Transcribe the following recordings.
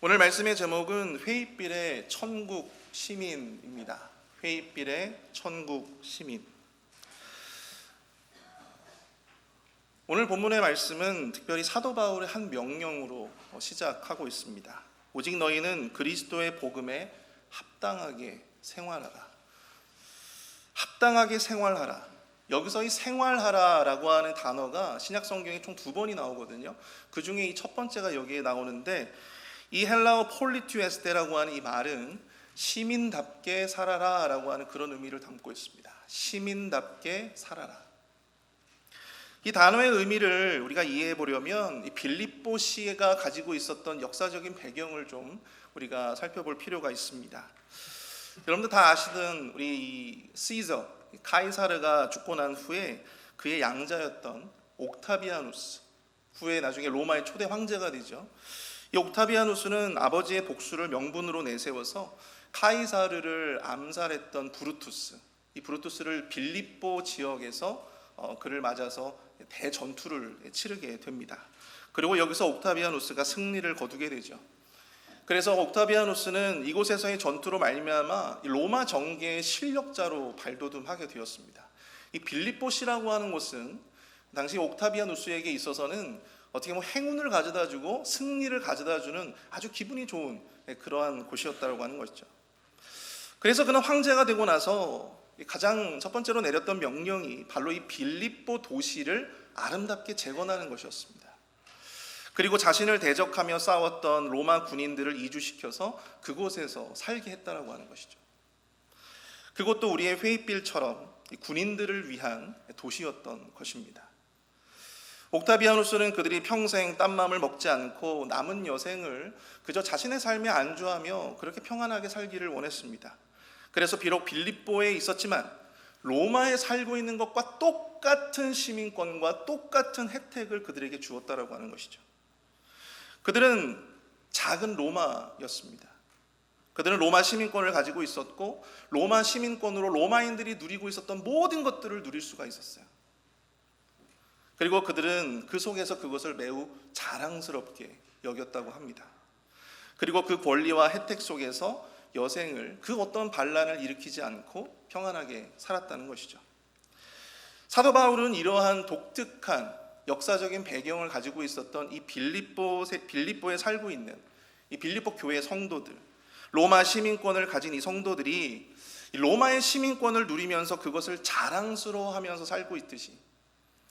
오늘 말씀의 제목은 회의빌의 천국 시민입니다. 회의빌의 천국 시민. 오늘 본문의 말씀은 특별히 사도 바울의 한 명령으로 시작하고 있습니다. 오직 너희는 그리스도의 복음에 합당하게 생활하라. 합당하게 생활하라. 여기서 이 생활하라라고 하는 단어가 신약 성경에 총 2번이 나오거든요. 그 중에 이 첫 번째가 여기에 나오는데, 이 헬라어 폴리투에스테라고 하는 이 말은 시민답게 살아라 라고 하는 그런 의미를 담고 있습니다. 시민답게 살아라. 이 단어의 의미를 우리가 이해해 보려면 이 빌립보 시가 가지고 있었던 역사적인 배경을 좀 우리가 살펴볼 필요가 있습니다. 여러분들 다 아시던 우리 시저, 카이사르가 죽고 난 후에 그의 양자였던 옥타비아누스, 후에 나중에 로마의 초대 황제가 되죠. 이 옥타비아누스는 아버지의 복수를 명분으로 내세워서 카이사르를 암살했던 브루투스, 이 브루투스를 빌립보 지역에서 그를 맞아서 대전투를 치르게 됩니다. 그리고 여기서 옥타비아누스가 승리를 거두게 되죠. 그래서 옥타비아누스는 이곳에서의 전투로 말미암아 로마 정계의 실력자로 발돋움하게 되었습니다. 이 빌립보시라고 하는 곳은 당시 옥타비아누스에게 있어서는 어떻게 보면 행운을 가져다주고 승리를 가져다주는 아주 기분이 좋은 그러한 곳이었다고 하는 것이죠. 그래서 그는 황제가 되고 나서 가장 첫 번째로 내렸던 명령이 바로 이 빌립보 도시를 아름답게 재건하는 것이었습니다. 그리고 자신을 대적하며 싸웠던 로마 군인들을 이주시켜서 그곳에서 살게 했다라고 하는 것이죠. 그것도 우리의 회의빌처럼 군인들을 위한 도시였던 것입니다. 옥타비아누스는 그들이 평생 딴맘을 먹지 않고 남은 여생을 그저 자신의 삶에 안주하며 그렇게 평안하게 살기를 원했습니다. 그래서 비록 빌립보에 있었지만 로마에 살고 있는 것과 똑같은 시민권과 똑같은 혜택을 그들에게 주었다라고 하는 것이죠. 그들은 작은 로마였습니다. 그들은 로마 시민권을 가지고 있었고 로마 시민권으로 로마인들이 누리고 있었던 모든 것들을 누릴 수가 있었어요. 그리고 그들은 그 속에서 그것을 매우 자랑스럽게 여겼다고 합니다. 그리고 그 권리와 혜택 속에서 여생을 그 어떤 반란을 일으키지 않고 평안하게 살았다는 것이죠. 사도 바울은 이러한 독특한 역사적인 배경을 가지고 있었던 이 빌립보에 살고 있는 이 빌립보 교회 성도들, 로마 시민권을 가진 이 성도들이 로마의 시민권을 누리면서 그것을 자랑스러워하면서 살고 있듯이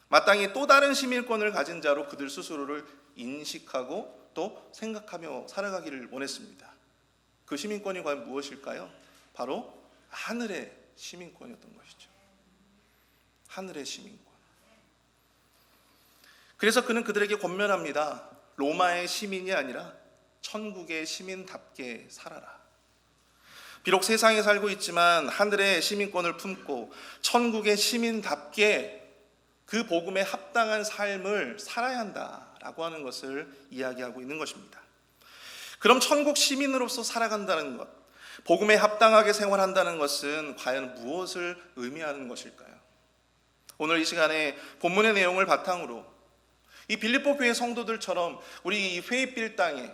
마땅히 또 다른 시민권을 가진 자로 그들 스스로를 인식하고 또 생각하며 살아가기를 원했습니다. 그 시민권이 과연 무엇일까요? 바로 하늘의 시민권이었던 것이죠. 하늘의 시민권. 그래서 그는 그들에게 권면합니다. 로마의 시민이 아니라 천국의 시민답게 살아라. 비록 세상에 살고 있지만 하늘의 시민권을 품고 천국의 시민답게 그 복음에 합당한 삶을 살아야 한다라고 하는 것을 이야기하고 있는 것입니다. 그럼 천국 시민으로서 살아간다는 것, 복음에 합당하게 생활한다는 것은 과연 무엇을 의미하는 것일까요? 오늘 이 시간에 본문의 내용을 바탕으로 이 빌립보 교회 성도들처럼 우리 이 회의빌 땅에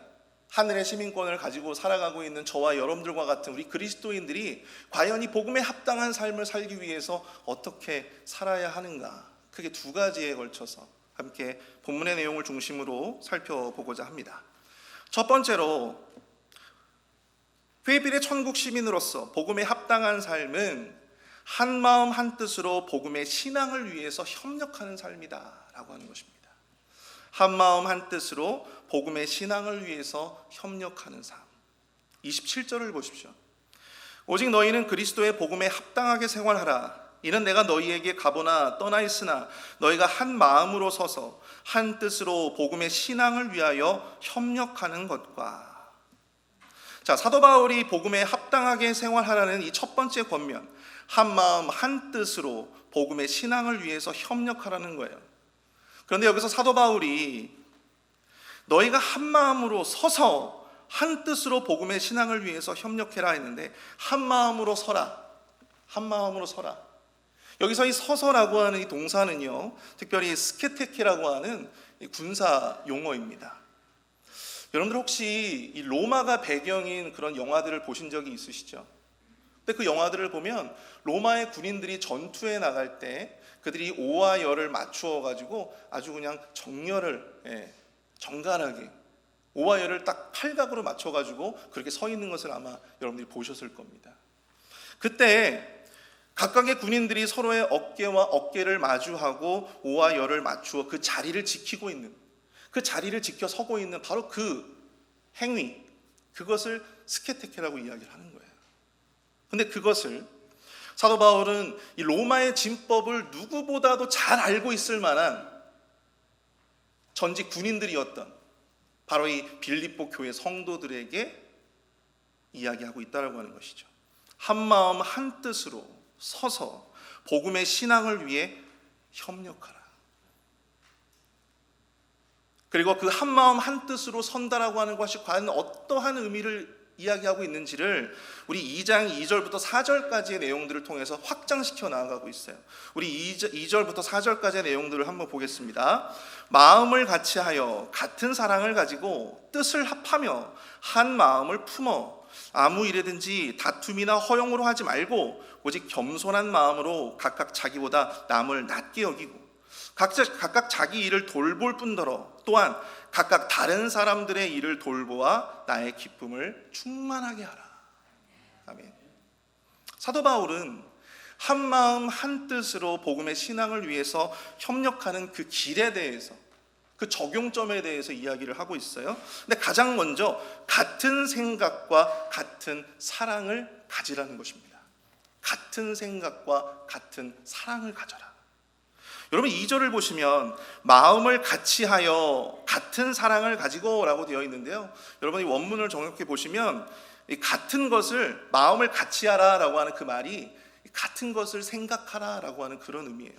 하늘의 시민권을 가지고 살아가고 있는 저와 여러분들과 같은 우리 그리스도인들이 과연 이 복음에 합당한 삶을 살기 위해서 어떻게 살아야 하는가, 크게 2가지에 걸쳐서 함께 본문의 내용을 중심으로 살펴보고자 합니다. 첫 번째로, 회의빌의 천국 시민으로서 복음에 합당한 삶은 한 마음 한 뜻으로 복음의 신앙을 위해서 협력하는 삶이다 라고 하는 것입니다. 한 마음 한 뜻으로 복음의 신앙을 위해서 협력하는 삶. 27절을 보십시오. 오직 너희는 그리스도의 복음에 합당하게 생활하라. 이는 내가 너희에게 가보나 떠나 있으나 너희가 한 마음으로 서서 한 뜻으로 복음의 신앙을 위하여 협력하는 것과. 자, 사도 바울이 복음에 합당하게 생활하라는 이 첫 번째 권면, 한 마음 한 뜻으로 복음의 신앙을 위해서 협력하라는 거예요. 그런데 여기서 사도 바울이 너희가 한 마음으로 서서 한 뜻으로 복음의 신앙을 위해서 협력해라 했는데, 한 마음으로 서라, 한 마음으로 서라. 여기서 이 서서라고 하는 이 동사는요, 특별히 스케테케라고 하는 군사 용어입니다. 여러분들 혹시 이 로마가 배경인 그런 영화들을 보신 적이 있으시죠? 근데 그 영화들을 보면 로마의 군인들이 전투에 나갈 때 그들이 오와 열을 맞추어 가지고 아주 그냥 정렬을 정갈하게 오와 열을 딱 팔각으로 맞춰 가지고 그렇게 서 있는 것을 아마 여러분들이 보셨을 겁니다. 그때 각각의 군인들이 서로의 어깨와 어깨를 마주하고 오와 열을 맞추어 그 자리를 지키고 있는, 그 자리를 지켜 서고 있는 바로 그 행위, 그것을 스케테케라고 이야기를 하는 거예요. 근데 그것을 사도 바울은 이 로마의 진법을 누구보다도 잘 알고 있을 만한 전직 군인들이었던 바로 이 빌립보 교회 성도들에게 이야기하고 있다라고 하는 것이죠. 한 마음 한 뜻으로 서서 복음의 신앙을 위해 협력하라. 그리고 그 한 마음 한 뜻으로 선다라고 하는 것이 과연 어떠한 의미를 이야기하고 있는지를 우리 2장 2절부터 4절까지의 내용들을 통해서 확장시켜 나아가고 있어요. 우리 2절부터 4절까지의 내용들을 한번 보겠습니다. 마음을 같이하여 같은 사랑을 가지고 뜻을 합하며 한 마음을 품어 아무 일에든지 다툼이나 허용으로 하지 말고 오직 겸손한 마음으로 각각 자기보다 남을 낮게 여기고 각각 자기 일을 돌볼 뿐더러 또한 각각 다른 사람들의 일을 돌보아 나의 기쁨을 충만하게 하라. 아멘. 사도 바울은 한 마음 한 뜻으로 복음의 신앙을 위해서 협력하는 그 길에 대해서, 그 적용점에 대해서 이야기를 하고 있어요. 근데 가장 먼저 같은 생각과 같은 사랑을 가지라는 것입니다. 같은 생각과 같은 사랑을 가져라. 여러분 2절을 보시면 마음을 같이하여 같은 사랑을 가지고 라고 되어 있는데요, 여러분이 원문을 정확히 보시면 이 같은 것을 마음을 같이하라 라고 하는 그 말이 같은 것을 생각하라 라고 하는 그런 의미예요.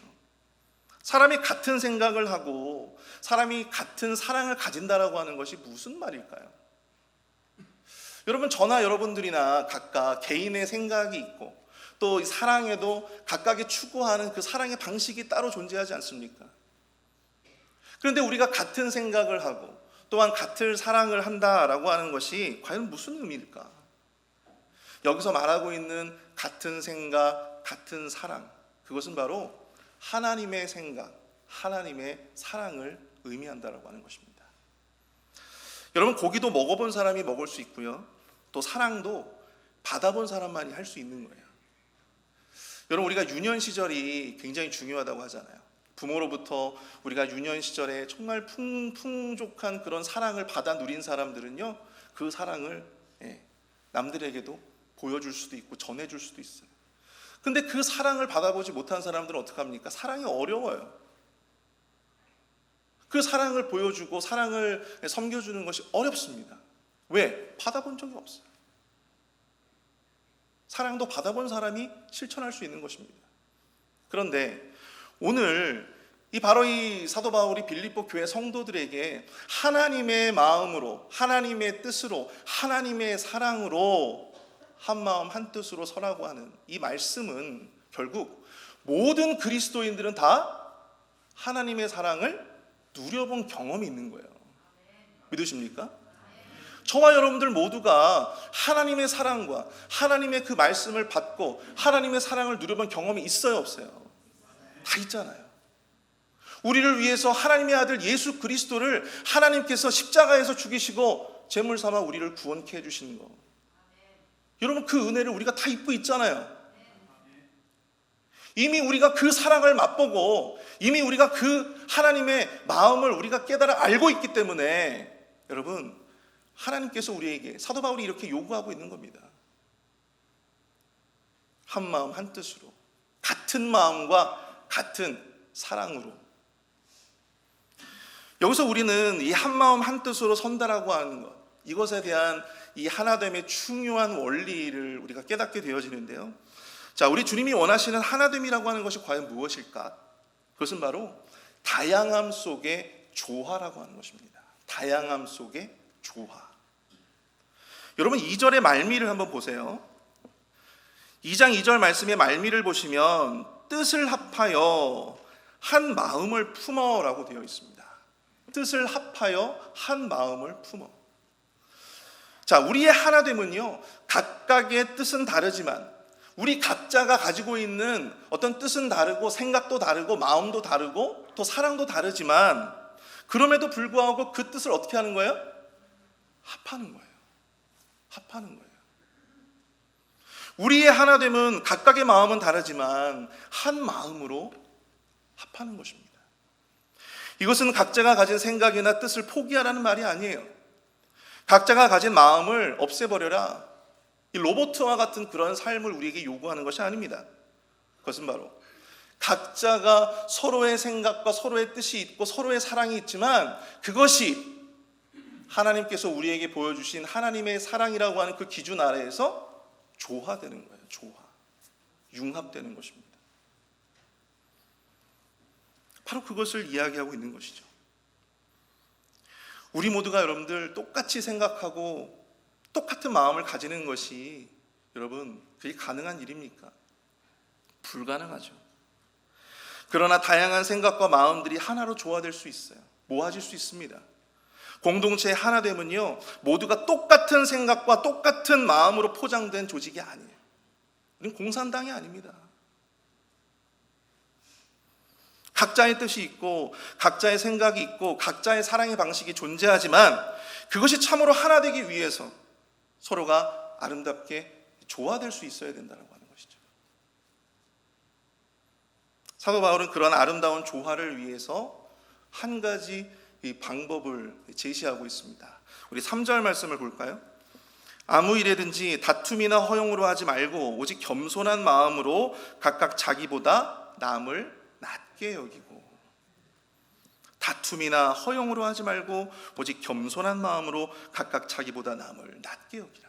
사람이 같은 생각을 하고 사람이 같은 사랑을 가진다라고 하는 것이 무슨 말일까요? 여러분 저나 여러분들이나 각각 개인의 생각이 있고 또 사랑에도 각각이 추구하는 그 사랑의 방식이 따로 존재하지 않습니까? 그런데 우리가 같은 생각을 하고 또한 같은 사랑을 한다라고 하는 것이 과연 무슨 의미일까? 여기서 말하고 있는 같은 생각, 같은 사랑, 그것은 바로 하나님의 생각, 하나님의 사랑을 의미한다라고 하는 것입니다. 여러분 고기도 먹어본 사람이 먹을 수 있고요, 또 사랑도 받아본 사람만이 할 수 있는 거예요. 여러분 우리가 유년 시절이 굉장히 중요하다고 하잖아요. 부모로부터 우리가 유년 시절에 정말 풍족한 그런 사랑을 받아 누린 사람들은요, 그 사랑을 남들에게도 보여줄 수도 있고 전해줄 수도 있어요. 근데 그 사랑을 받아보지 못한 사람들은 어떡합니까? 사랑이 어려워요. 그 사랑을 보여주고 사랑을 섬겨주는 것이 어렵습니다. 왜? 받아본 적이 없어요. 사랑도 받아본 사람이 실천할 수 있는 것입니다. 그런데 오늘 바로 이 사도 바울이 빌립보 교회 성도들에게 하나님의 마음으로, 하나님의 뜻으로, 하나님의 사랑으로 한 마음 한 뜻으로 서라고 하는 이 말씀은 결국 모든 그리스도인들은 다 하나님의 사랑을 누려본 경험이 있는 거예요. 믿으십니까? 저와 여러분들 모두가 하나님의 사랑과 하나님의 그 말씀을 받고 하나님의 사랑을 누려본 경험이 있어요, 없어요? 다 있잖아요. 우리를 위해서 하나님의 아들 예수 그리스도를 하나님께서 십자가에서 죽이시고 제물 삼아 우리를 구원케 해주신 거, 여러분 그 은혜를 우리가 다 입고 있잖아요. 이미 우리가 그 사랑을 맛보고 이미 우리가 그 하나님의 마음을 우리가 깨달아 알고 있기 때문에 여러분 하나님께서 우리에게, 사도 바울이 이렇게 요구하고 있는 겁니다. 한 마음 한 뜻으로, 같은 마음과 같은 사랑으로. 여기서 우리는 이 한 마음 한 뜻으로 선다라고 하는 것, 이것에 대한 이 하나됨의 중요한 원리를 우리가 깨닫게 되어지는데요, 자, 우리 주님이 원하시는 하나됨이라고 하는 것이 과연 무엇일까? 그것은 바로 다양함 속의 조화라고 하는 것입니다. 다양함 속의 조화. 여러분 2절의 말미를 한번 보세요. 2장 2절 말씀의 말미를 보시면 뜻을 합하여 한 마음을 품어라고 되어 있습니다. 뜻을 합하여 한 마음을 품어. 자, 우리의 하나됨은요, 각각의 뜻은 다르지만 우리 각자가 가지고 있는 어떤 뜻은 다르고 생각도 다르고 마음도 다르고 또 사랑도 다르지만 그럼에도 불구하고 그 뜻을 어떻게 하는 거예요? 합하는 거예요. 합하는 거예요. 우리의 하나됨은 각각의 마음은 다르지만 한 마음으로 합하는 것입니다. 이것은 각자가 가진 생각이나 뜻을 포기하라는 말이 아니에요. 각자가 가진 마음을 없애버려라, 이 로봇과 같은 그런 삶을 우리에게 요구하는 것이 아닙니다. 그것은 바로 각자가 서로의 생각과 서로의 뜻이 있고 서로의 사랑이 있지만 그것이 하나님께서 우리에게 보여주신 하나님의 사랑이라고 하는 그 기준 아래에서 조화되는 거예요. 조화, 융합되는 것입니다. 바로 그것을 이야기하고 있는 것이죠. 우리 모두가 여러분들 똑같이 생각하고 똑같은 마음을 가지는 것이 여러분 그게 가능한 일입니까? 불가능하죠. 그러나 다양한 생각과 마음들이 하나로 조화될 수 있어요. 모아질 수 있습니다. 공동체의 하나됨은요, 모두가 똑같은 생각과 똑같은 마음으로 포장된 조직이 아니에요. 우리는 공산당이 아닙니다. 각자의 뜻이 있고 각자의 생각이 있고 각자의 사랑의 방식이 존재하지만 그것이 참으로 하나 되기 위해서 서로가 아름답게 조화될 수 있어야 된다고 하는 것이죠. 사도 바울은 그런 아름다운 조화를 위해서 한 가지 이 방법을 제시하고 있습니다. 우리 3절 말씀을 볼까요? 아무 일에든지 다툼이나 허용으로 하지 말고 오직 겸손한 마음으로 각각 자기보다 남을 낮게 여기고. 다툼이나 허용으로 하지 말고 오직 겸손한 마음으로 각각 자기보다 남을 낮게 여기라.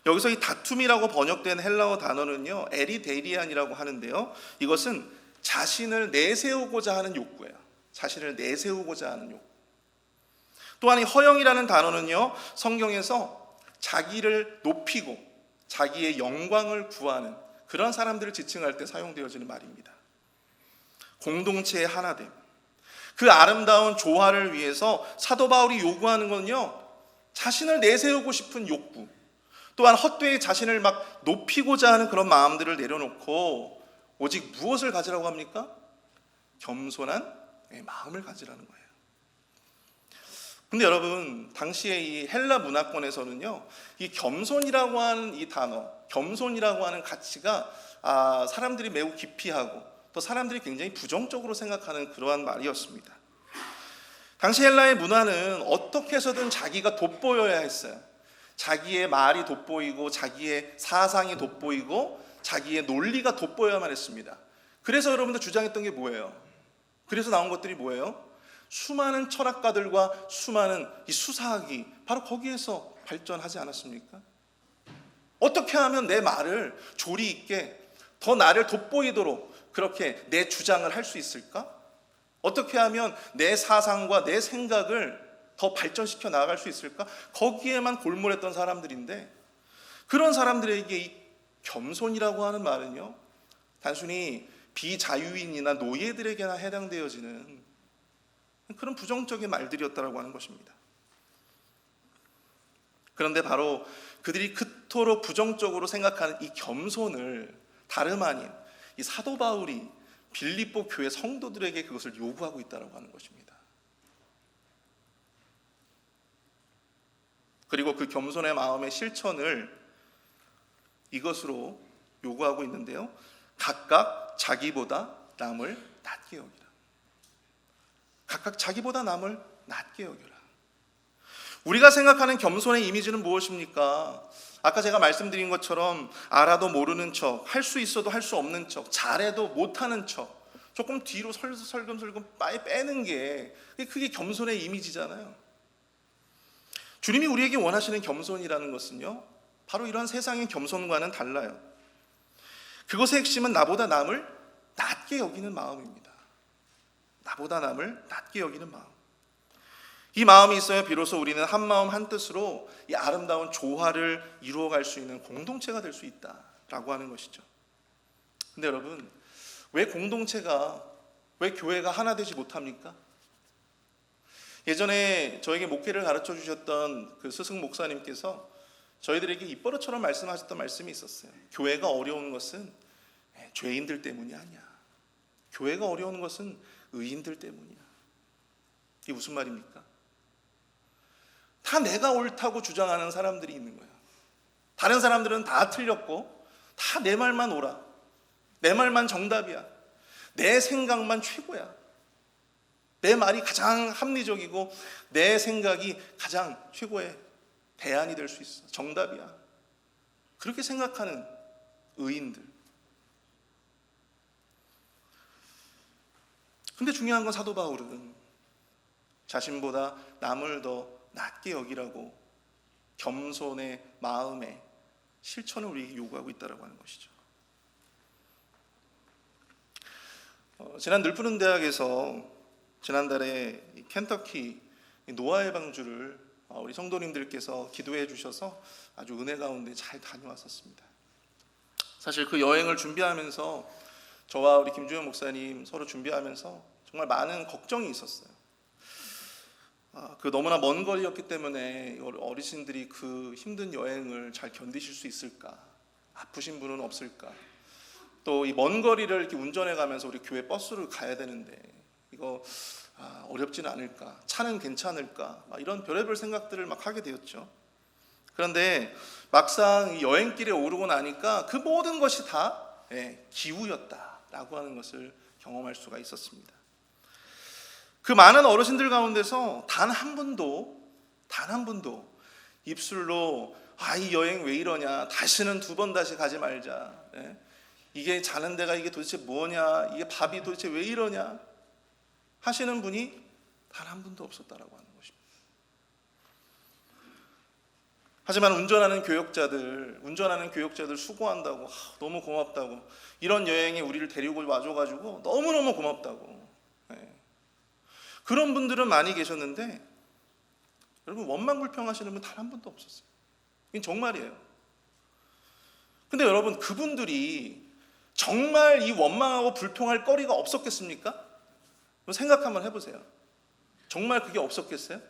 여기서 이 다툼이라고 번역된 헬라어 단어는요, 에리데리안이라고 하는데요, 이것은 자신을 내세우고자 하는 욕구예요. 자신을 내세우고자 하는 욕구. 또한 이 허영이라는 단어는요, 성경에서 자기를 높이고 자기의 영광을 구하는 그런 사람들을 지칭할 때 사용되어지는 말입니다. 공동체의 하나됨, 그 아름다운 조화를 위해서 사도 바울이 요구하는 건요, 자신을 내세우고 싶은 욕구, 또한 헛되이 자신을 막 높이고자 하는 그런 마음들을 내려놓고 오직 무엇을 가지라고 합니까? 겸손한 마음을 가지라는 거예요. 근데 여러분, 당시에 이 헬라 문화권에서는요, 이 겸손이라고 하는 이 단어, 겸손이라고 하는 가치가 사람들이 매우 기피하고 또 사람들이 굉장히 부정적으로 생각하는 그러한 말이었습니다. 당시 헬라의 문화는 어떻게 해서든 자기가 돋보여야 했어요. 자기의 말이 돋보이고 자기의 사상이 돋보이고 자기의 논리가 돋보여야만 했습니다. 그래서 여러분들 주장했던 게 뭐예요? 그래서 나온 것들이 뭐예요? 수많은 철학가들과 수많은 이 수사학이 바로 거기에서 발전하지 않았습니까? 어떻게 하면 내 말을 조리 있게 더 나를 돋보이도록 그렇게 내 주장을 할 수 있을까? 어떻게 하면 내 사상과 내 생각을 더 발전시켜 나아갈 수 있을까? 거기에만 골몰했던 사람들인데, 그런 사람들에게 이 겸손이라고 하는 말은요, 단순히 비자유인이나 노예들에게나 해당되어지는 그런 부정적인 말들이었다라고 하는 것입니다. 그런데 바로 그들이 그토록 부정적으로 생각하는 이 겸손을 다름 아닌 이 사도 바울이 빌립보 교회 성도들에게 그것을 요구하고 있다라고 하는 것입니다. 그리고 그 겸손의 마음의 실천을 이것으로 요구하고 있는데요, 각각 자기보다 남을 낮게 여기라. 각각 자기보다 남을 낮게 여기라. 우리가 생각하는 겸손의 이미지는 무엇입니까? 아까 제가 말씀드린 것처럼 알아도 모르는 척, 할 수 있어도 할 수 없는 척, 잘해도 못하는 척, 조금 뒤로 설금설금 빼는 게 그게 겸손의 이미지잖아요. 주님이 우리에게 원하시는 겸손이라는 것은요, 바로 이런 세상의 겸손과는 달라요. 그것의 핵심은 나보다 남을 낮게 여기는 마음입니다. 나보다 남을 낮게 여기는 마음. 이 마음이 있어야 비로소 우리는 한 마음 한 뜻으로 이 아름다운 조화를 이루어갈 수 있는 공동체가 될 수 있다라고 하는 것이죠. 근데 여러분, 왜 공동체가, 왜 교회가 하나 되지 못합니까? 예전에 저에게 목회를 가르쳐 주셨던 그 스승 목사님께서 저희들에게 입버릇처럼 말씀하셨던 말씀이 있었어요. 교회가 어려운 것은 죄인들 때문이 아니야. 교회가 어려운 것은 의인들 때문이야. 이게 무슨 말입니까? 다 내가 옳다고 주장하는 사람들이 있는 거야. 다른 사람들은 다 틀렸고 다 내 말만 옳아. 내 말만 정답이야. 내 생각만 최고야. 내 말이 가장 합리적이고 내 생각이 가장 최고의 대안이 될 수 있어. 정답이야. 그렇게 생각하는 의인들. 근데 중요한 건 사도 바울은 자신보다 남을 더 낮게 여기라고 겸손의 마음에 실천을 우리에게 요구하고 있다고 하는 것이죠. 지난 늘푸른 대학에서 지난달에 켄터키 노아의 방주를 우리 성도님들께서 기도해 주셔서 아주 은혜 가운데 잘 다녀왔었습니다. 사실 그 여행을 준비하면서 저와 우리 김주현 목사님 서로 준비하면서 정말 많은 걱정이 있었어요. 그 너무나 먼 거리였기 때문에 어르신들이 그 힘든 여행을 잘 견디실 수 있을까? 아프신 분은 없을까? 또 이 먼 거리를 이렇게 운전해 가면서 우리 교회 버스를 가야 되는데 이거 어렵지는 않을까? 차는 괜찮을까? 이런 별의별 생각들을 막 하게 되었죠. 그런데 막상 여행길에 오르고 나니까 그 모든 것이 다 기우였다라고 하는 것을 경험할 수가 있었습니다. 그 많은 어르신들 가운데서 단 한 분도 입술로 이 여행 왜 이러냐, 다시는 두 번 다시 가지 말자, 이게 자는 데가 이게 도대체 뭐냐, 이게 밥이 도대체 왜 이러냐 하시는 분이 단 한 분도 없었다라고 하는 것입니다. 하지만 운전하는 교역자들 수고한다고, 너무 고맙다고, 이런 여행에 우리를 데리고 와줘가지고 너무너무 고맙다고, 그런 분들은 많이 계셨는데 여러분, 원망불평하시는 분 단 한 분도 없었어요. 이건 정말이에요. 근데 여러분, 그분들이 정말 이 원망하고 불평할 거리가 없었겠습니까? 생각 한번 해보세요. 정말 그게 없었겠어요?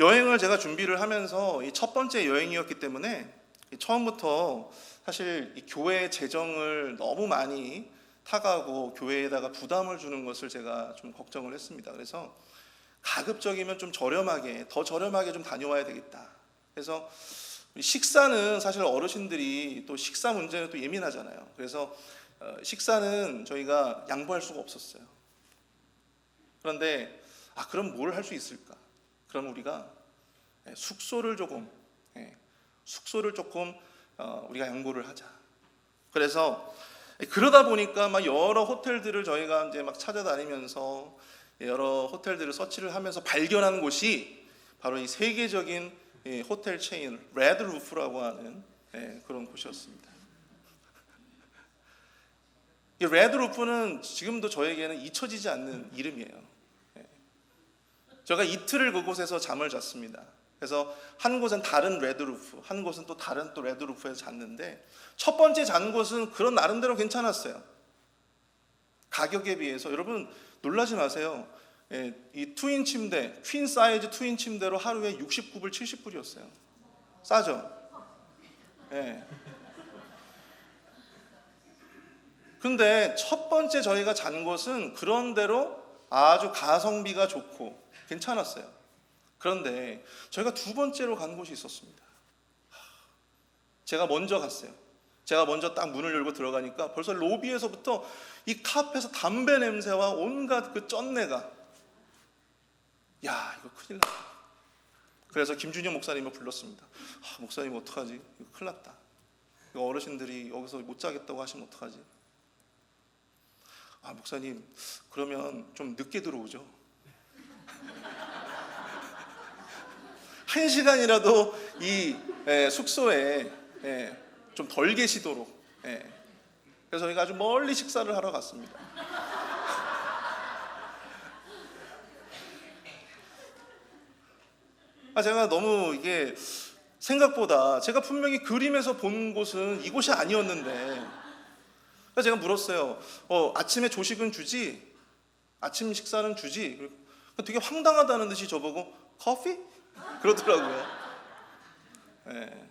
여행을 제가 준비를 하면서 이 첫 번째 여행이었기 때문에 처음부터 사실 이 교회 재정을 너무 많이 타가고 교회에다가 부담을 주는 것을 제가 좀 걱정을 했습니다. 그래서 가급적이면 좀 더 저렴하게 좀 다녀와야 되겠다. 그래서 식사는 사실 어르신들이 또 식사 문제는 또 예민하잖아요. 그래서 식사는 저희가 양보할 수가 없었어요. 그런데 그럼 뭘 할 수 있을까? 그럼 우리가 숙소를 조금 우리가 양보를 하자. 그래서 그러다 보니까 막 여러 호텔들을 저희가 이제 막 찾아다니면서 여러 호텔들을 서치를 하면서 발견한 곳이 바로 이 세계적인 호텔 체인 레드 루프라고 하는 그런 곳이었습니다. 이 레드 루프는 지금도 저에게는 잊혀지지 않는 이름이에요. 제가 이틀을 그곳에서 잠을 잤습니다. 그래서 한 곳은 다른 레드루프, 한 곳은 또 다른 또 레드루프에서 잤는데, 첫 번째 잔 곳은 그런 나름대로 괜찮았어요. 가격에 비해서. 여러분 놀라지 마세요. 이 트윈 침대, 퀸 사이즈 트윈 침대로 하루에 69불, 70불이었어요. 싸죠? 근데 첫 번째 저희가 잔 곳은 그런대로 아주 가성비가 좋고 괜찮았어요. 그런데 저희가 두 번째로 간 곳이 있었습니다. 제가 먼저 갔어요. 제가 먼저 딱 문을 열고 들어가니까 벌써 로비에서부터 이 카페에서 담배 냄새와 온갖 그 쩐내가, 이거 큰일 났다. 그래서 김준영 목사님을 불렀습니다. 목사님 어떡하지? 이거 큰일 났다. 이거 어르신들이 여기서 못 자겠다고 하시면 어떡하지? 목사님, 그러면 좀 늦게 들어오죠. 1시간이라도 이 숙소에 좀 덜 계시도록. 그래서 저희가 아주 멀리 식사를 하러 갔습니다. 제가 너무 이게 생각보다, 제가 분명히 그림에서 본 곳은 이곳이 아니었는데 그래서 제가 물었어요. 아침에 조식은 주지? 아침 식사는 주지? 되게 황당하다는 듯이 저보고 커피? 그러더라고요. 네.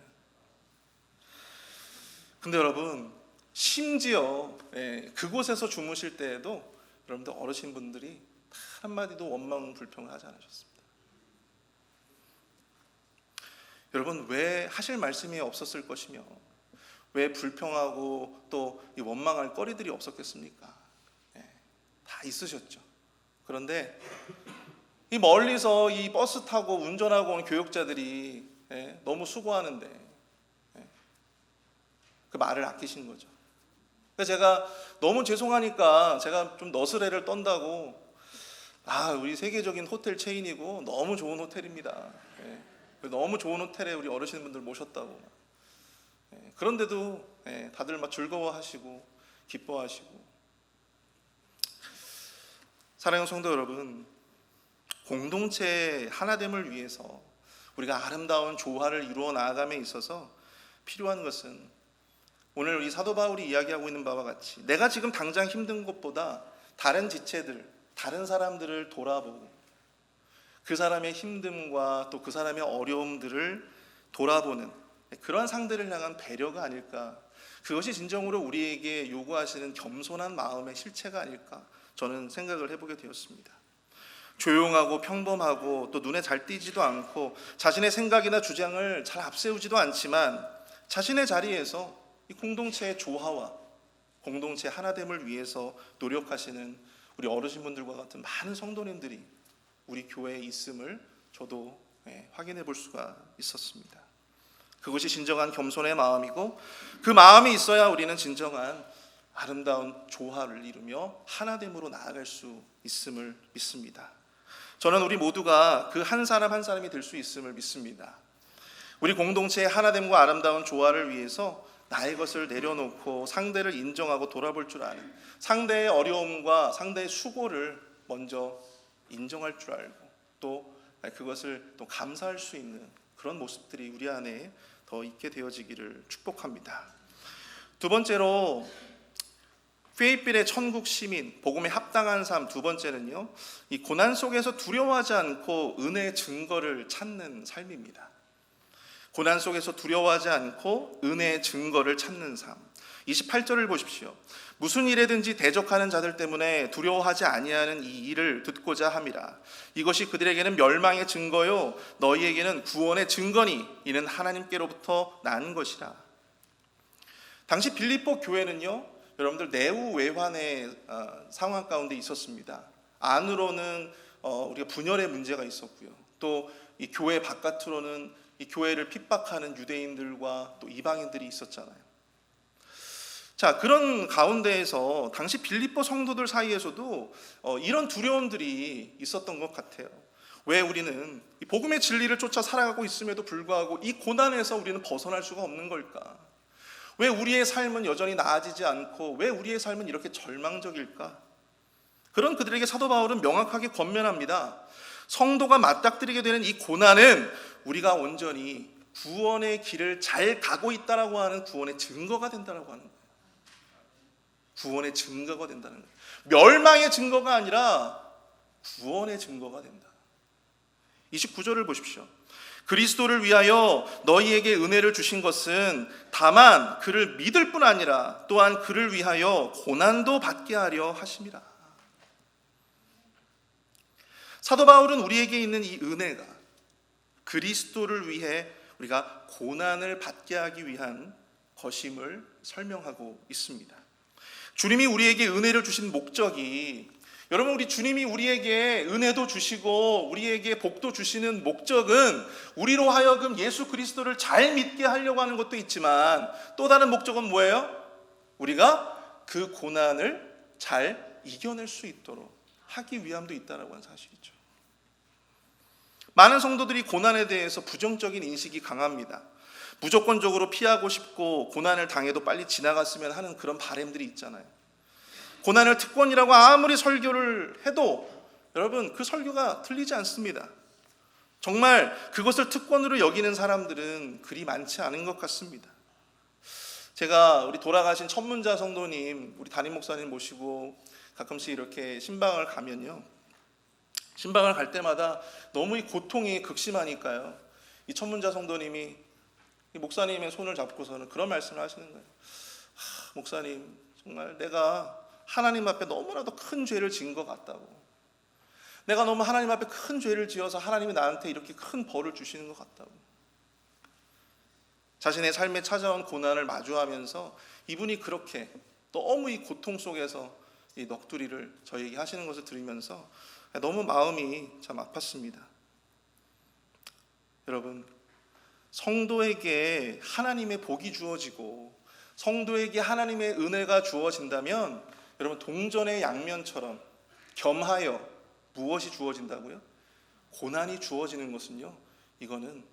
근데 여러분, 심지어 그곳에서 주무실 때에도 여러분들 어르신분들이 한마디도 원망 불평을 하지 않으셨습니다. 여러분, 왜 하실 말씀이 없었을 것이며 왜 불평하고 또 이 원망할 거리들이 없었겠습니까? 다 있으셨죠. 그런데 이 멀리서 이 버스 타고 운전하고 온 교육자들이 너무 수고하는데 그 말을 아끼신 거죠. 그래서 제가 너무 죄송하니까 제가 좀 너스레를 떤다고, 우리 세계적인 호텔 체인이고 너무 좋은 호텔입니다. 너무 좋은 호텔에 우리 어르신분들 모셨다고. 그런데도 다들 막 즐거워하시고 기뻐하시고. 사랑하는 성도 여러분, 공동체 하나됨을 위해서 우리가 아름다운 조화를 이루어 나아감에 있어서 필요한 것은 오늘 우리 사도 바울이 이야기하고 있는 바와 같이 내가 지금 당장 힘든 것보다 다른 지체들, 다른 사람들을 돌아보고 그 사람의 힘듦과 또 그 사람의 어려움들을 돌아보는 그러한 상대를 향한 배려가 아닐까. 그것이 진정으로 우리에게 요구하시는 겸손한 마음의 실체가 아닐까 저는 생각을 해보게 되었습니다. 조용하고 평범하고 또 눈에 잘 띄지도 않고 자신의 생각이나 주장을 잘 앞세우지도 않지만 자신의 자리에서 이 공동체의 조화와 공동체 하나됨을 위해서 노력하시는 우리 어르신분들과 같은 많은 성도님들이 우리 교회에 있음을 저도 확인해 볼 수가 있었습니다. 그것이 진정한 겸손의 마음이고 그 마음이 있어야 우리는 진정한 아름다운 조화를 이루며 하나됨으로 나아갈 수 있음을 믿습니다. 저는 우리 모두가 그 한 사람 한 사람이 될 수 있음을 믿습니다. 우리 공동체의 하나됨과 아름다운 조화를 위해서 나의 것을 내려놓고 상대를 인정하고 돌아볼 줄 아는, 상대의 어려움과 상대의 수고를 먼저 인정할 줄 알고 또 그것을 또 감사할 수 있는 그런 모습들이 우리 안에 더 있게 되어지기를 축복합니다. 두 번째로 페이필의 천국 시민, 복음에 합당한 삶. 두 번째는요, 이 고난 속에서 두려워하지 않고 은혜의 증거를 찾는 삶입니다. 고난 속에서 두려워하지 않고 은혜의 증거를 찾는 삶. 28절을 보십시오. 무슨 일에든지 대적하는 자들 때문에 두려워하지 아니하는 이 일을 듣고자 함이라. 이것이 그들에게는 멸망의 증거요 너희에게는 구원의 증거니 이는 하나님께로부터 난 것이라. 당시 빌립보 교회는요, 여러분들 내후외환의 상황 가운데 있었습니다. 안으로는 우리가 분열의 문제가 있었고요. 또 이 교회 바깥으로는 이 교회를 핍박하는 유대인들과 또 이방인들이 있었잖아요. 자, 그런 가운데에서 당시 빌립보 성도들 사이에서도 이런 두려움들이 있었던 것 같아요. 왜 우리는 이 복음의 진리를 쫓아 살아가고 있음에도 불구하고 이 고난에서 우리는 벗어날 수가 없는 걸까? 왜 우리의 삶은 여전히 나아지지 않고 왜 우리의 삶은 이렇게 절망적일까? 그런 그들에게 사도 바울은 명확하게 권면합니다. 성도가 맞닥뜨리게 되는 이 고난은 우리가 온전히 구원의 길을 잘 가고 있다라고 하는 구원의 증거가 된다라고 하는 거예요. 구원의 증거가 된다는 거예요. 멸망의 증거가 아니라 구원의 증거가 된다. 29절을 보십시오. 그리스도를 위하여 너희에게 은혜를 주신 것은 다만 그를 믿을 뿐 아니라 또한 그를 위하여 고난도 받게 하려 하심이라. 사도 바울은 우리에게 있는 이 은혜가 그리스도를 위해 우리가 고난을 받게 하기 위한 것임을 설명하고 있습니다. 주님이 우리에게 은혜를 주신 목적이, 여러분, 우리 주님이 우리에게 은혜도 주시고 우리에게 복도 주시는 목적은 우리로 하여금 예수 그리스도를 잘 믿게 하려고 하는 것도 있지만 또 다른 목적은 뭐예요? 우리가 그 고난을 잘 이겨낼 수 있도록 하기 위함도 있다라고 하는 사실이죠. 많은 성도들이 고난에 대해서 부정적인 인식이 강합니다. 무조건적으로 피하고 싶고 고난을 당해도 빨리 지나갔으면 하는 그런 바람들이 있잖아요. 고난을 특권이라고 아무리 설교를 해도 여러분 그 설교가 틀리지 않습니다. 정말 그것을 특권으로 여기는 사람들은 그리 많지 않은 것 같습니다. 제가 우리 돌아가신 천문자 성도님, 우리 담임 목사님 모시고 가끔씩 이렇게 신방을 가면요, 신방을 갈 때마다 너무 이 고통이 극심하니까요, 이 천문자 성도님이 이 목사님의 손을 잡고서는 그런 말씀을 하시는 거예요. 목사님, 정말 내가 하나님 앞에 너무나도 큰 죄를 지은 것 같다고, 내가 너무 하나님 앞에 큰 죄를 지어서 하나님이 나한테 이렇게 큰 벌을 주시는 것 같다고. 자신의 삶에 찾아온 고난을 마주하면서 이분이 그렇게 너무 이 고통 속에서 이 넋두리를 저에게 하시는 것을 들으면서 너무 마음이 참 아팠습니다. 여러분, 성도에게 하나님의 복이 주어지고 성도에게 하나님의 은혜가 주어진다면, 여러분, 동전의 양면처럼 겸하여 무엇이 주어진다고요? 고난이 주어지는 것은요, 이거는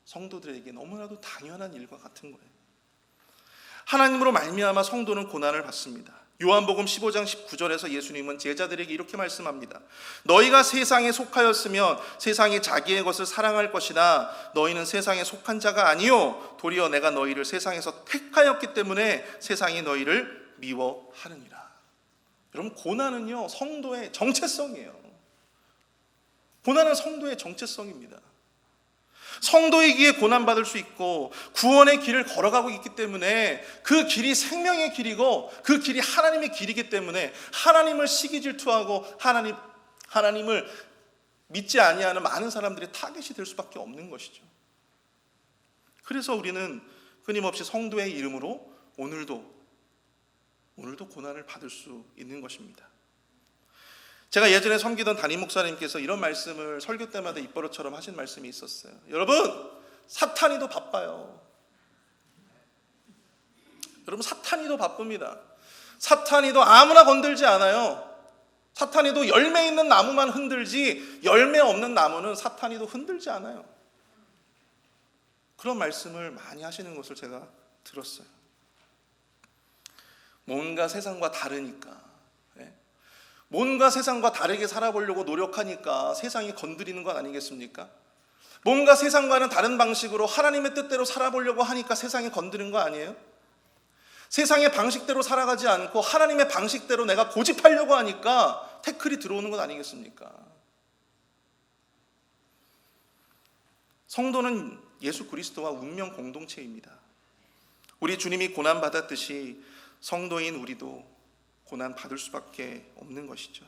성도들에게 너무나도 당연한 일과 같은 거예요. 하나님으로 말미암아 성도는 고난을 받습니다. 요한복음 15장 19절에서 예수님은 제자들에게 이렇게 말씀합니다. 너희가 세상에 속하였으면 세상이 자기의 것을 사랑할 것이나 너희는 세상에 속한 자가 아니요 도리어 내가 너희를 세상에서 택하였기 때문에 세상이 너희를 미워하느니라. 여러분, 고난은요, 성도의 정체성이에요. 고난은 성도의 정체성입니다. 성도이기에 고난받을 수 있고 구원의 길을 걸어가고 있기 때문에 그 길이 생명의 길이고 그 길이 하나님의 길이기 때문에 하나님을 시기질투하고 하나님을 믿지 아니하는 많은 사람들의 타겟이 될 수밖에 없는 것이죠. 그래서 우리는 끊임없이 성도의 이름으로 오늘도 고난을 받을 수 있는 것입니다. 제가 예전에 섬기던 담임 목사님께서 이런 말씀을 설교 때마다 입버릇처럼 하신 말씀이 있었어요. 여러분, 사탄이 더 바빠요. 여러분, 사탄이 더 바쁩니다. 사탄이 더 아무나 건들지 않아요. 사탄이 더 열매 있는 나무만 흔들지 열매 없는 나무는 사탄이 더 흔들지 않아요. 그런 말씀을 많이 하시는 것을 제가 들었어요. 뭔가 세상과 다르니까, 뭔가 세상과 다르게 살아보려고 노력하니까 세상이 건드리는 것 아니겠습니까? 뭔가 세상과는 다른 방식으로 하나님의 뜻대로 살아보려고 하니까 세상이 건드리는 거 아니에요? 세상의 방식대로 살아가지 않고 하나님의 방식대로 내가 고집하려고 하니까 태클이 들어오는 것 아니겠습니까? 성도는 예수 그리스도와 운명 공동체입니다. 우리 주님이 고난받았듯이 성도인 우리도 고난 받을 수밖에 없는 것이죠.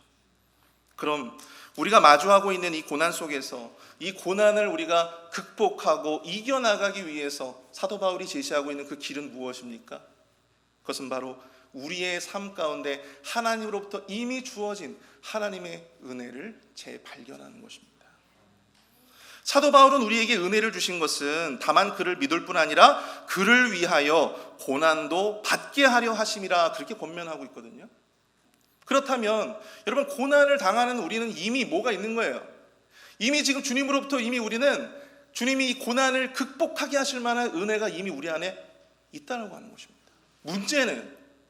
그럼 우리가 마주하고 있는 이 고난 속에서 이 고난을 우리가 극복하고 이겨나가기 위해서 사도 바울이 제시하고 있는 그 길은 무엇입니까? 그것은 바로 우리의 삶 가운데 하나님으로부터 이미 주어진 하나님의 은혜를 재발견하는 것입니다. 사도 바울은 우리에게 은혜를 주신 것은 다만 그를 믿을 뿐 아니라 그를 위하여 고난도 받게 하려 하심이라, 그렇게 권면하고 있거든요. 그렇다면 여러분, 고난을 당하는 우리는 이미 뭐가 있는 거예요? 이미 지금 주님으로부터 이미 우리는 주님이 이 고난을 극복하게 하실 만한 은혜가 이미 우리 안에 있다고 하는 것입니다.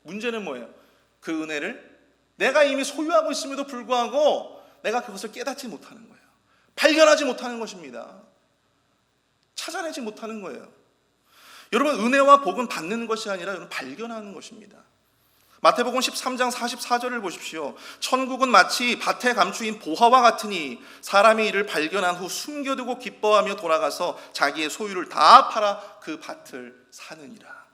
문제는 뭐예요? 그 은혜를 내가 이미 소유하고 있음에도 불구하고 내가 그것을 깨닫지 못하는 거예요. 발견하지 못하는 것입니다. 찾아내지 못하는 거예요. 여러분, 은혜와 복은 받는 것이 아니라 여러분 발견하는 것입니다. 마태복음 13장 44절을 보십시오. 천국은 마치 밭에 감추인 보화와 같으니 사람이 이를 발견한 후 숨겨두고 기뻐하며 돌아가서 자기의 소유를 다 팔아 그 밭을 사느니라.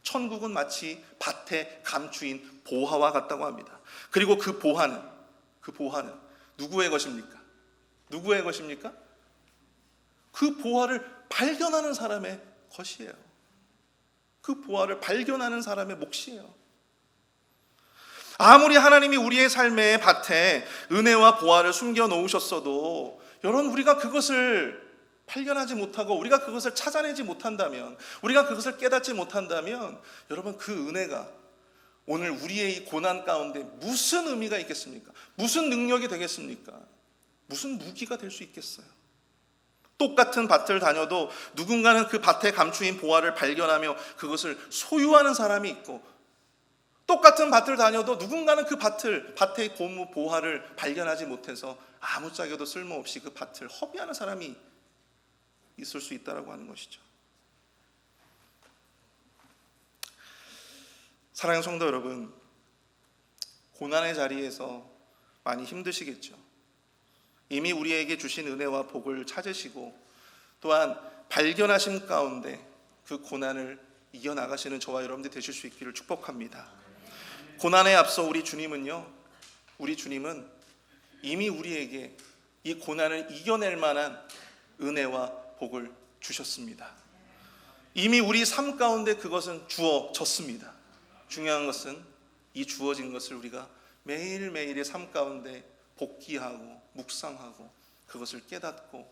천국은 마치 밭에 감추인 보화와 같다고 합니다. 그리고 그 보화는 누구의 것입니까? 누구의 것입니까? 그 보화를 발견하는 사람의 것이에요. 그 보화를 발견하는 사람의 몫이에요. 아무리 하나님이 우리의 삶의 밭에 은혜와 보화를 숨겨 놓으셨어도 여러분, 우리가 그것을 발견하지 못하고 우리가 그것을 찾아내지 못한다면, 우리가 그것을 깨닫지 못한다면 여러분, 그 은혜가 오늘 우리의 이 고난 가운데 무슨 의미가 있겠습니까? 무슨 능력이 되겠습니까? 무슨 무기가 될 수 있겠어요? 똑같은 밭을 다녀도 누군가는 그 밭에 감추인 보화를 발견하며 그것을 소유하는 사람이 있고, 똑같은 밭을 다녀도 누군가는 그 밭의 고무 보화를 발견하지 못해서 아무짝에도 쓸모없이 그 밭을 허비하는 사람이 있을 수 있다라고 하는 것이죠. 사랑하는 성도 여러분, 고난의 자리에서 많이 힘드시겠죠. 이미 우리에게 주신 은혜와 복을 찾으시고 또한 발견하심 가운데 그 고난을 이겨나가시는 저와 여러분들 되실 수 있기를 축복합니다. 고난에 앞서 우리 주님은 이미 우리에게 이 고난을 이겨낼 만한 은혜와 복을 주셨습니다. 이미 우리 삶 가운데 그것은 주어졌습니다. 중요한 것은 이 주어진 것을 우리가 매일매일의 삶 가운데 복기하고 묵상하고 그것을 깨닫고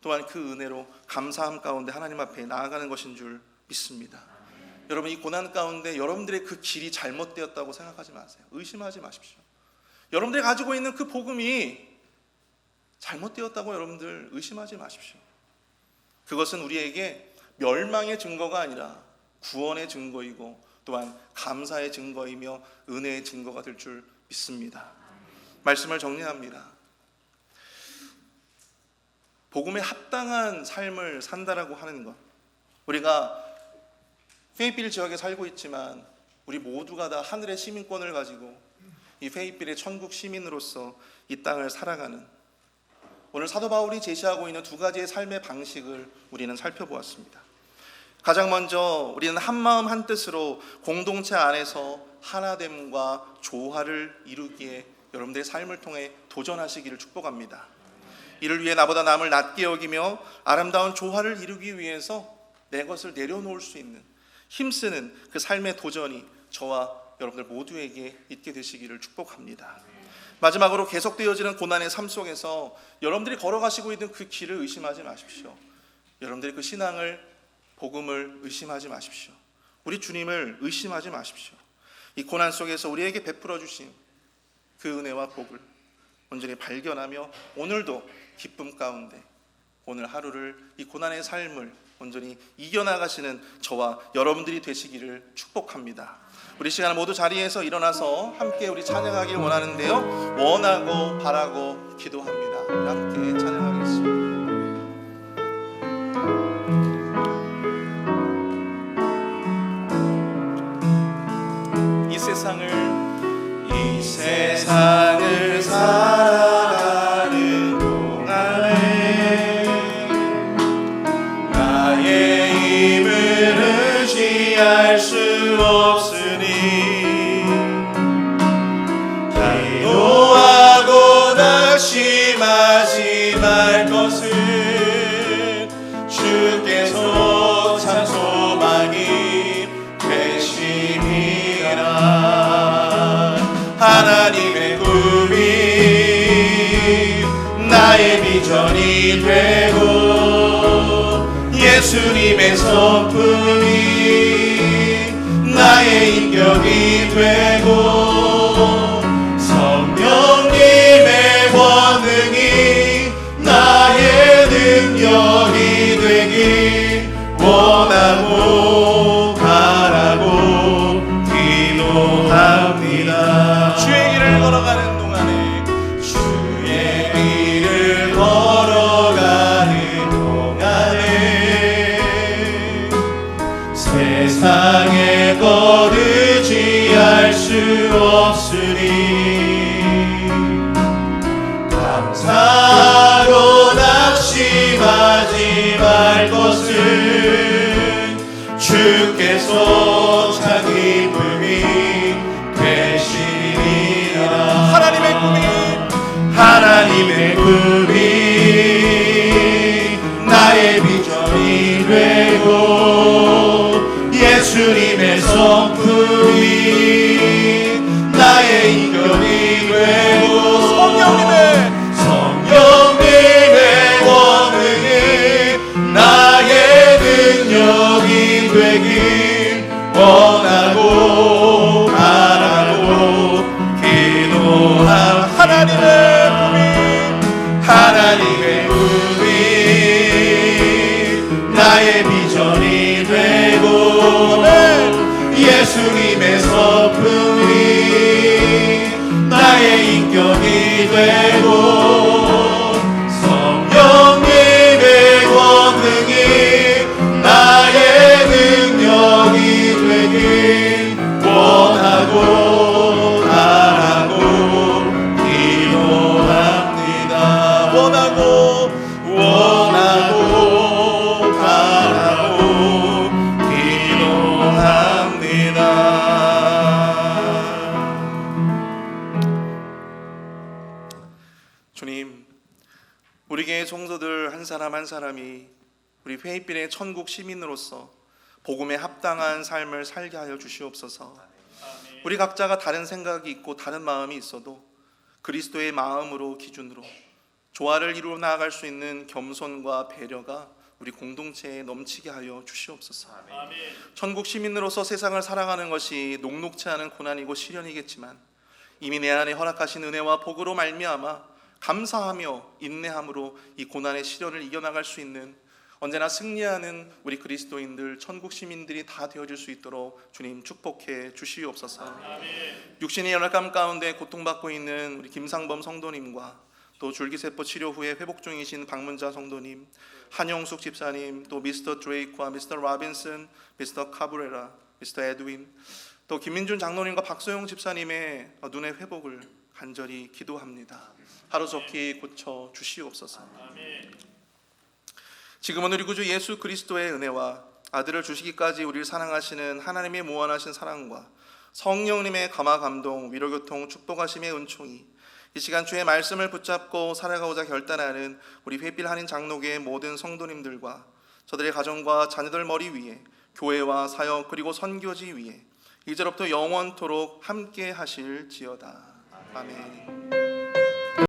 또한 그 은혜로 감사함 가운데 하나님 앞에 나아가는 것인 줄 믿습니다. 여러분, 이 고난 가운데 여러분들의 그 길이 잘못되었다고 생각하지 마세요. 의심하지 마십시오. 여러분들이 가지고 있는 그 복음이 잘못되었다고 여러분들 의심하지 마십시오. 그것은 우리에게 멸망의 증거가 아니라 구원의 증거이고 또한 감사의 증거이며 은혜의 증거가 될 줄 믿습니다. 말씀을 정리합니다. 복음에 합당한 삶을 산다라고 하는 것, 우리가 페이필 지역에 살고 있지만 우리 모두가 다 하늘의 시민권을 가지고 이 페이필의 천국 시민으로서 이 땅을 살아가는, 오늘 사도 바울이 제시하고 있는 두 가지의 삶의 방식을 우리는 살펴보았습니다. 가장 먼저 우리는 한마음 한뜻으로 공동체 안에서 하나됨과 조화를 이루기에 여러분들의 삶을 통해 도전하시기를 축복합니다. 이를 위해 나보다 남을 낮게 여기며 아름다운 조화를 이루기 위해서 내 것을 내려놓을 수 있는 힘쓰는 그 삶의 도전이 저와 여러분들 모두에게 있게 되시기를 축복합니다. 마지막으로 계속되어지는 고난의 삶 속에서 여러분들이 걸어가시고 있는 그 길을 의심하지 마십시오. 여러분들이 그 신앙을, 복음을 의심하지 마십시오. 우리 주님을 의심하지 마십시오. 이 고난 속에서 우리에게 베풀어 주신 그 은혜와 복을 온전히 발견하며 오늘도 기쁨 가운데 오늘 하루를, 이 고난의 삶을 온전히 이겨나가시는 저와 여러분들이 되시기를 축복합니다. 우리 시간 모두 자리에서 일어나서 함께 우리 찬양하길 원하는데요, 원하고 바라고 기도합니다. 우리 함께 찬양하겠습니다. 이 세상을 살아가는 동안에 나의 힘을 의지할 수 없으니 기도하고 낙심하지 말 것은 주께서 참 소망이 되심이라. 하나님의 꿈이 나의 비전이 되고 예수님의 성품이 나의 인격이 되고 성령님의 권능이 나의 능력이 되길 원하고 바라고 기도합니다. 주의 길을 걸어가는 동안에 세상에 것 의지할 수 없으니 감사로 낙심하지 말 것은 주께서 참 기쁨이 되시리라. 하나님의 꿈이 나의 비전이 되고 예수님의 성품이 나의 인격이 되고 성령님의 권능이 나의 능력이 되길 원하고 바라고 기도함. 하나님의 꿈이 나의 비전이 되고 예수님의 성품이 나의 인격이 되고 성령님의 권능이 나의 능력이 되길 우리 교회 성도들 한 사람 한 사람이 우리 페이필의 천국 시민으로서 복음에 합당한 삶을 살게 하여 주시옵소서. 우리 각자가 다른 생각이 있고 다른 마음이 있어도 그리스도의 마음으로 기준으로 조화를 이루어 나아갈 수 있는 겸손과 배려가 우리 공동체에 넘치게 하여 주시옵소서. 천국 시민으로서 세상을 살아가는 것이 녹록지 않은 고난이고 시련이겠지만 이미 내 안에 허락하신 은혜와 복으로 말미암아 감사하며 인내함으로 이 고난의 시련을 이겨나갈 수 있는 언제나 승리하는 우리 그리스도인들 천국 시민들이 다 되어질 수 있도록 주님 축복해 주시옵소서. 육신의 연약감 가운데 고통받고 있는 우리 김상범 성도님과 또 줄기세포 치료 후에 회복 중이신 박문자 성도님, 한영숙 집사님, 또 미스터 드레이크와 미스터 라빈슨, 미스터 카브레라, 미스터 에드윈, 또 김민준 장로님과 박소영 집사님의 눈의 회복을 간절히 기도합니다. 하루속히 고쳐 주시옵소서. 지금은 우리 구주 예수 그리스도의 은혜와 아들을 주시기까지 우리를 사랑하시는 하나님의 무한하신 사랑과 성령님의 감화 감동 위로교통 축복하심의 은총이 이 시간 주의 말씀을 붙잡고 살아가고자 결단하는 우리 회필 한인 장로교의 모든 성도님들과 저들의 가정과 자녀들 머리 위에 교회와 사역 그리고 선교지 위에 이제로부터 영원토록 함께 하실지어다. 아멘.